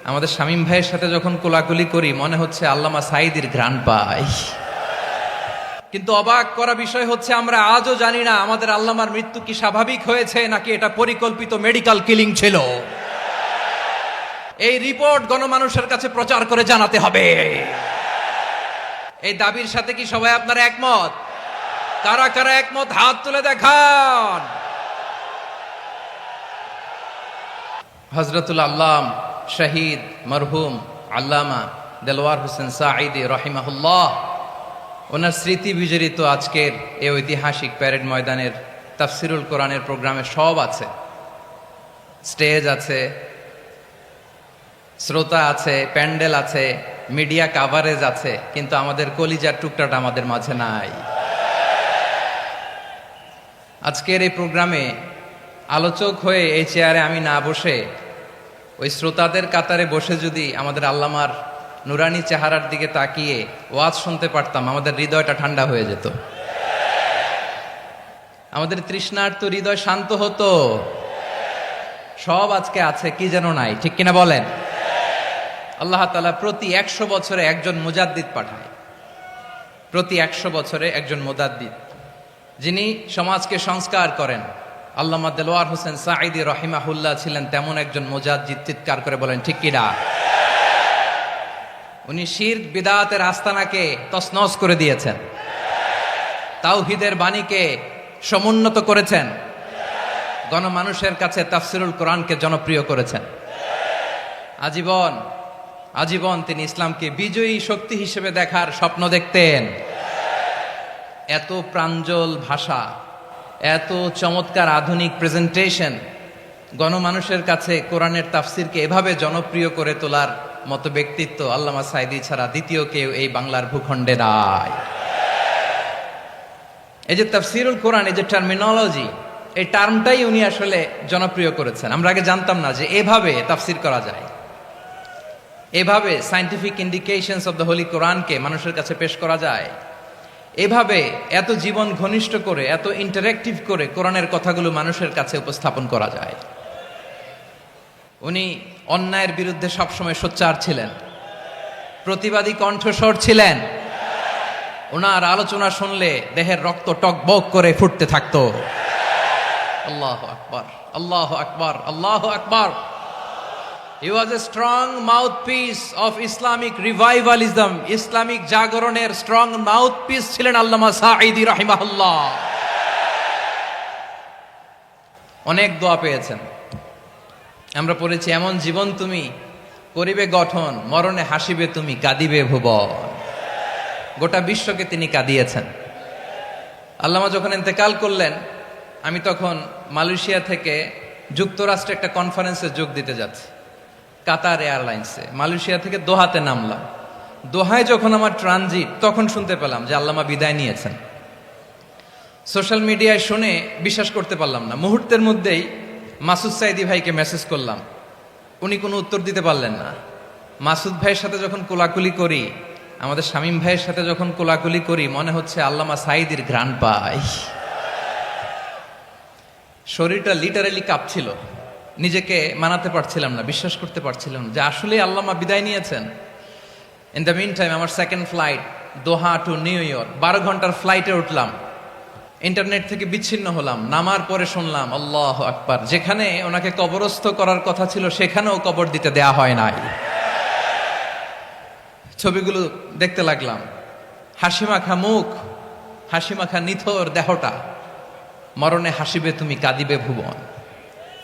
আমাদের শামীম ভাইয়ের সাথে যখন কোলাকুলি করি মনে হচ্ছে আল্লামা সাঈদীর ঘ্রাণ পাই। কিন্তু অবাক করা বিষয় হচ্ছে আমরা আজও জানি না আমাদের আল্লামার মৃত্যু কি স্বাভাবিক হয়েছে নাকি এটা পরিকল্পিত মেডিকেল কিলিং ছিল। এই রিপোর্ট গণমানুষের কাছে প্রচার করে জানাতে হবে। এই দাবির সাথে কি সবাই আপনারা একমত? কারা কারা একমত হাত তুলে দেখান। হযরতুল আল্লাম শহীদ মরহুম আল্লামা দেলওয়ার হোসেন সাঈদী রাহিমাহুল্লাহ, ওনার স্মৃতি বিজড়িত আজকের এই ঐতিহাসিক প্যারেড ময়দানের তাফসিরুল কোরআনের প্রোগ্রামে সব আছে। স্টেজ আছে, শ্রোতা আছে, প্যান্ডেল আছে, মিডিয়া কাভারেজ আছে, কিন্তু আমাদের কলিজার টুকটাটা আমাদের মাঝে নাই। আজকের এই প্রোগ্রামে আলোচক হয়ে এই চেয়ারে আমি না বসে ওই শ্রোতাদের কাতারে বসে যদি আমাদের আল্লামার নুরানি চেহারার দিকে তাকিয়ে ওয়াজ শুনতে পারতাম, আমাদের হৃদয়টা ঠান্ডা হয়ে যেত, আমাদের তৃষ্ণার্ত হৃদয় শান্ত হতো। সব আজকে আছে, কি যেন নাই, ঠিক কিনা বলেন? আল্লাহ তাআলা প্রতি 100 বছরে একজন মুজাদ্দিদ পাঠায়, প্রতি 100 বছরে একজন মুজাদ্দিদ, যিনি সমাজকে সংস্কার করেন। আল্লামা দেলওয়ার হোসেন সাঈদী রাহিমাহুল্লাহ ছিলেন তেমন একজন মুজাদ্দিদ। চিৎকার করে বলেন ঠিক কিনা? উনি শিরক বিদআতের আস্তানাকে তছনছ করে দিয়েছেন, তাওহীদের বাণীকে সমুন্নত করেছেন, গণমানুষের কাছে তাফসিরুল কোরআনকে জনপ্রিয় করেছেন। আজীবন আজীবন তিনি ইসলামকে বিজয়ী শক্তি হিসেবে দেখার স্বপ্ন দেখতেন। এত প্রাঞ্জল ভাষা, এত চমৎকার আধুনিক প্রেজেন্টেশন, গণমানুষের কাছে কোরআনের তাফসিরকে এভাবে জনপ্রিয় করে তোলার মতো ব্যক্তিত্ব আল্লামা সাঈদী ছাড়া দ্বিতীয় কেউ এই বাংলার ভূখণ্ডে নাই। এই যে তাফসিরুল কোরআন, এই যে টার্মিনোলজি, এই টার্মটাই উনি আসলে জনপ্রিয় করেছেন। আমরা আগে জানতাম না যে এভাবে তাফসির করা যায়, এভাবে scientific indications of the Holi কোরআনকে মানুষের কাছে পেশ করা যায়, এভাবে এত জীবন ঘনিষ্ঠ করে, এত ইন্টারেক্টিভ করে কোরআনের কথাগুলো মানুষের কাছে উপস্থাপন করা যায়। উনি অন্যায়ের বিরুদ্ধে সবসময় সোচ্চার ছিলেন, প্রতিবাদী কণ্ঠস্বর ছিলেন। ওনার আলোচনা শুনলে দেহের রক্ত টকবক করে ফুটতে থাকতো। আল্লাহু আকবার, আল্লাহু আকবার, আল্লাহু আকবার। He was a strong mouthpiece of Islamic revivalism. Islamic জাগরণের স্ট্রং মাউথপিস ছিলেন আল্লামা সাঈদী রাহিমাহুল্লাহ। অনেক দোয়া পেয়েছেন, আমরা পড়েছি, এমন জীবন তুমি করিবে গঠন, মরণে হাসিবে তুমি, কাঁদিবে ভুবন। গোটা বিশ্বকে তিনি কাঁদিয়েছেন। আল্লামা যখন ইন্তেকাল করলেন, আমি তখন মালয়েশিয়া থেকে যুক্তরাষ্ট্রে একটা কনফারেন্সে যোগ দিতে যাচ্ছি, কাতার এয়ারলাইন্সে। মালয়েশিয়া থেকে দোহাতে নামলাম। দোহায় যখন আমার ট্রানজিট, তখন শুনতে পেলাম যে আল্লামা বিদায় নিয়েছেন। সোশ্যাল মিডিয়ায় শুনে বিশ্বাস করতে পারলাম না। মুহূর্তের মধ্যেই মাসুদ সাঈদী ভাইকে মেসেজ করলাম, উনি কোনো উত্তর দিতে পারলেন না। মাসুদ ভাইয়ের সাথে যখন কোলাকুলি করি, আমাদের শামীম ভাইয়ের সাথে যখন কোলাকুলি করি, মনে হচ্ছে আল্লামা সাঈদীর ঘ্রাণ পাই। শরীরটা লিটারালি কাঁপছিল, নিজেকে মানাতে পারছিলাম না, বিশ্বাস করতে পারছিলাম যে আসলে আল্লামা বিদায় নিয়েছেন। ইন দ্য মিন টাইম আমার সেকেন্ড ফ্লাইট দোহা টু নিউ ইয়র্ক, 12 ঘন্টার ফ্লাইটে উঠলাম, ইন্টারনেট থেকে বিচ্ছিন্ন হলাম। নামার পরে শুনলাম আল্লাহু আকবার, যেখানে ওনাকে কবরস্থ করার কথা ছিল সেখানেও কবর দিতে দেয়া হয় নাই। ছবিগুলো দেখতে লাগলাম, হাসিমাখা মুখ, হাসিমাখা নিথর দেহটা, মরণে হাসিবে তুমি, কাঁদিবে ভুবন।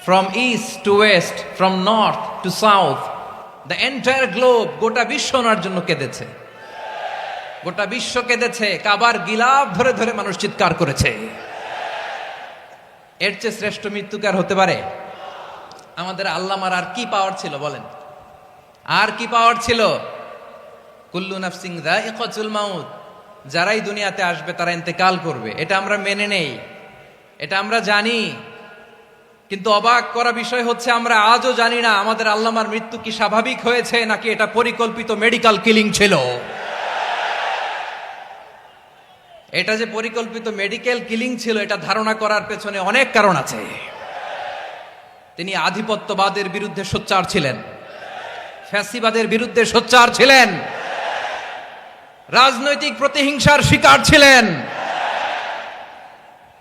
From east to west, from north to south, the entire globe, গোটা বিশ্ব ওনার জন্য কেঁদেছে, গোটা বিশ্ব কেঁদেছে। কাবার গিলাফ ধরে ধরে মানুষ চিৎকার করেছে। এর চেয়ে শ্রেষ্ঠ মৃত্যুকার হতে পারে? আমাদের আল্লামার আর কি পাওয়ার ছিল বলেন? আর কি পাওয়ার ছিল? কুল্লু নাফসিন যায়িকাতুল মাউত, যারাই দুনিয়াতে আসবে তারা ইন্তেকাল করবে, এটা আমরা মেনে নেই, এটা আমরা জানি। কিন্তু অবাক করা বিষয় হচ্ছে আমরা আজও জানি না আমাদের আল্লামার মৃত্যু কি স্বাভাবিক হয়েছে নাকি এটা পরিকল্পিত মেডিকেল কিলিং ছিল। এটা যে পরিকল্পিত মেডিকেল কিলিং ছিল, এটা ধারণা করার পেছনে অনেক কারণ আছে। তিনি আধিপত্যবাদের বিরুদ্ধে সোচ্চার ছিলেন, ফ্যাসিবাদের বিরুদ্ধে সোচ্চার ছিলেন, রাজনৈতিক প্রতিহিংসার শিকার ছিলেন।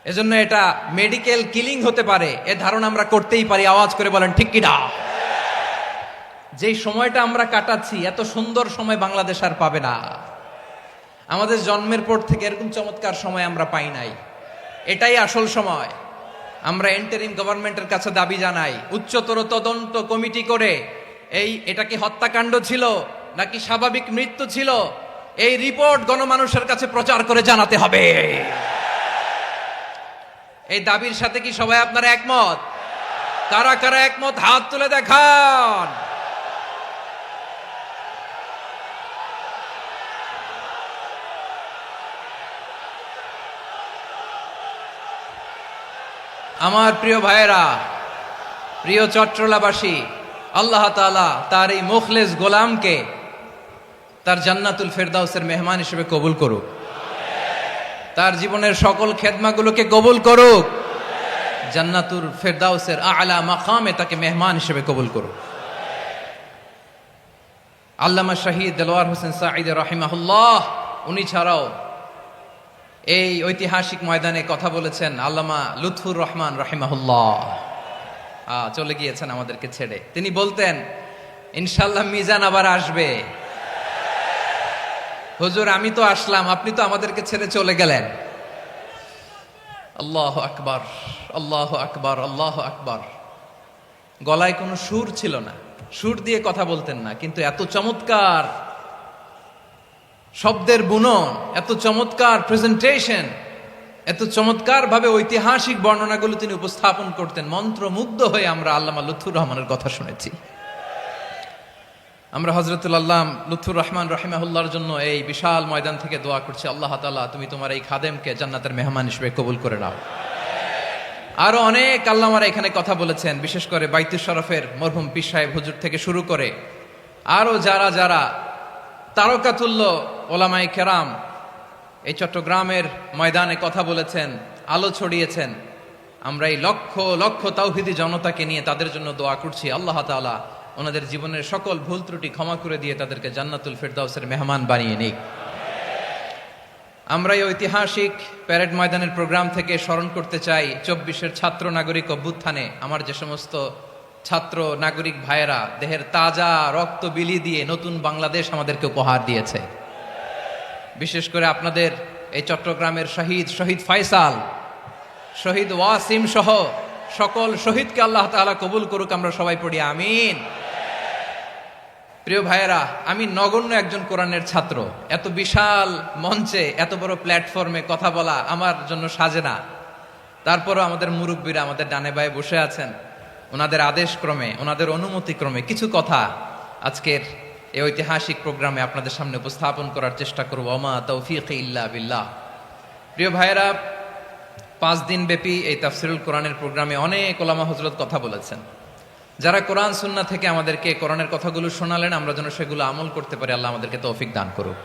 এজন্য এটা মেডিকেল কিলিং হতে পারে এ ধারণা আমরা করতেই পারি। আওয়াজ করে বলেন ঠিক কিনা? যেই সময়টা আমরা কাটাচ্ছি, এত সুন্দর সময় বাংলাদেশ আর পাবে না। আমাদের জন্মের পর থেকে এরকম চমৎকার সময় আমরা পাই নাই। এটাই আসল সময়। আমরা ইন্টারিম গভর্নমেন্টের কাছে দাবি জানাই, উচ্চতর তদন্ত কমিটি করে এটা কি হত্যাকাণ্ড ছিল নাকি স্বাভাবিক মৃত্যু ছিল, এই রিপোর্ট গণমানুষের কাছে প্রচার করে জানাতে হবে। এই দাবির সাথে কি সবাই আপনারা একমত? কারা কারা একমত হাত তুলে দেখান। আমার প্রিয় ভাইয়েরা, প্রিয় চট্টলাবাসী, আল্লাহ তাআলা তার এই মুখলেস গোলামকে তার জান্নাতুল ফেরদাউসের মেহমান হিসেবে কবুল করুক। তার জীবনের সকল খেদমাগুলোকে কবুল করুক। জান্নাতুল ফেরদাউসের আলা মাকামে তাকে মেহমান হিসেবে কবুল করুক। আল্লামা শহীদ দেলোয়ার হোসেন সাঈদ রাহিমাহুল্লাহ, উনি ছাড়াও এই ঐতিহাসিক ময়দানে কথা বলেছেন আল্লামা লুৎফুর রহমান রাহিমাহুল্লাহ। চলে গিয়েছেন আমাদেরকে ছেড়ে। তিনি বলতেন, ইনশাআল্লাহ মিজান আবার আসবে। হুজুর আমি তো আসলাম, আপনি তো আমাদেরকে ছেড়ে চলে গেলেন। আল্লাহু আকবার, আল্লাহু আকবার, আল্লাহু আকবার। গলায় কোনো সুর ছিল না, সুর দিয়ে কথা বলতেন না, কিন্তু এত চমৎকার শব্দের বুনন, এত চমৎকার প্রেজেন্টেশন, এত চমৎকার ভাবে ঐতিহাসিক বর্ণনাগুলো তিনি উপস্থাপন করতেন। মন্ত্রমুগ্ধ হয়ে আমরা আল্লামা লুৎফুর রহমানের কথা শুনেছি। আমরা হযরতুল আল্লাম লুৎফুর রহমান রাহিমাহুল্লাহর জন্য এই বিশাল ময়দান থেকে দোয়া করছি, আল্লাহ তাআলা তুমি তোমার এই খাদেমকে জান্নাতের মেহমান হিসেবে কবুল করে নাও। আরো অনেক আল্লামারা এখানে কথা বলেছেন, বিশেষ করে বাইতুল শরফের মরহুম পীর সাহেব হুজুর থেকে শুরু করে আরো যারা যারা তারকাতুল্য ওলামায়ে কেরাম এই চট্টগ্রামের ময়দানে কথা বলেছেন, আলো ছড়িয়েছেন। আমরা এই লক্ষ লক্ষ তাওহীদি জনতাকে নিয়ে তাদের জন্য দোয়া করছি, আল্লাহ তাআলা ওনাদের জীবনের সকল ভুল ত্রুটি ক্ষমা করে দিয়ে তাদেরকে জান্নাতুল ফেরদাউসের মেহমান বানিয়ে নিক। আমরা এই ঐতিহাসিক প্যারেড ময়দানের প্রোগ্রাম থেকে স্মরণ করতে চাই 24-এর ছাত্র নাগরিক অভ্যুত্থানে আমার যে সমস্ত ছাত্র নাগরিক ভাইয়েরা দেহের তাজা রক্ত বিলি দিয়ে নতুন বাংলাদেশ আমাদেরকে উপহার দিয়েছে। বিশেষ করে আপনাদের এই চট্টগ্রামের শহীদ ফয়সাল, শহীদ ওয়াসিম সহ সকল শহীদকে আল্লাহ তাআলা কবুল করুক। আমরা সবাই পড়ি আমিন। প্রিয় ভাইয়েরা, আমি নগণ্য একজন কোরআনের ছাত্র, এত বিশাল মঞ্চে এত বড় প্ল্যাটফর্মে কথা বলা আমার জন্য সাজে না। তারপরও আমাদের মুরব্বীরা আমাদের ডানে বায়ে বসে আছেন, ওনাদের আদেশ ক্রমে, ওনাদের অনুমতি ক্রমে কিছু কথা আজকের এই ঐতিহাসিক প্রোগ্রামে আপনাদের সামনে উপস্থাপন করার চেষ্টা করব। ওমা তৌফিক ইল্লা বিল্লাহ। প্রিয় ভাইয়েরা, 5 দিন ব্যাপী এই তাফসিরুল কোরআনের প্রোগ্রামে অনেক ওলামা হযরত কথা বলেছেন। যারা কোরআন সুন্নাহ থেকে আমাদেরকে কোরআনের কথাগুলো শোনালেন, আমরা যেন সেগুলো আমল করতে পারি, আল্লাহ আমাদেরকে তৌফিক দান করুক।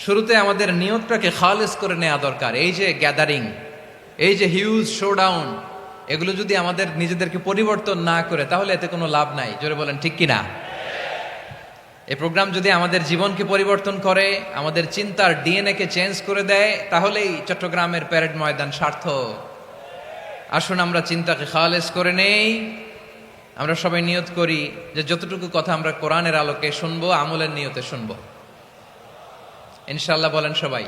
শুরুতে আমাদের নিয়তটাকে খালেস করে নেওয়া দরকার। এই যে গ্যাদারিং, এই যে হিউজ শোডাউন, এগুলো যদি আমাদের নিজেদেরকে পরিবর্তন না করে তাহলে এতে কোনো লাভ নাই। জোরে বলেন ঠিক কিনা? এই প্রোগ্রাম যদি আমাদের জীবনকে পরিবর্তন করে, আমাদের চিন্তার ডিএনএ কে চেঞ্জ করে দেয়, তাহলেই চট্টগ্রামের প্যারেড ময়দান সার্থক। আসুন আমরা চিন্তাকে খালেস করে নেই। আমরা সবাই নিয়ত করি যে যতটুকু কথা আমরা কোরআনের আলোকে শুনবো, আমলের নিয়তে শুনবো ইনশাআল্লাহ। বলেন সবাই।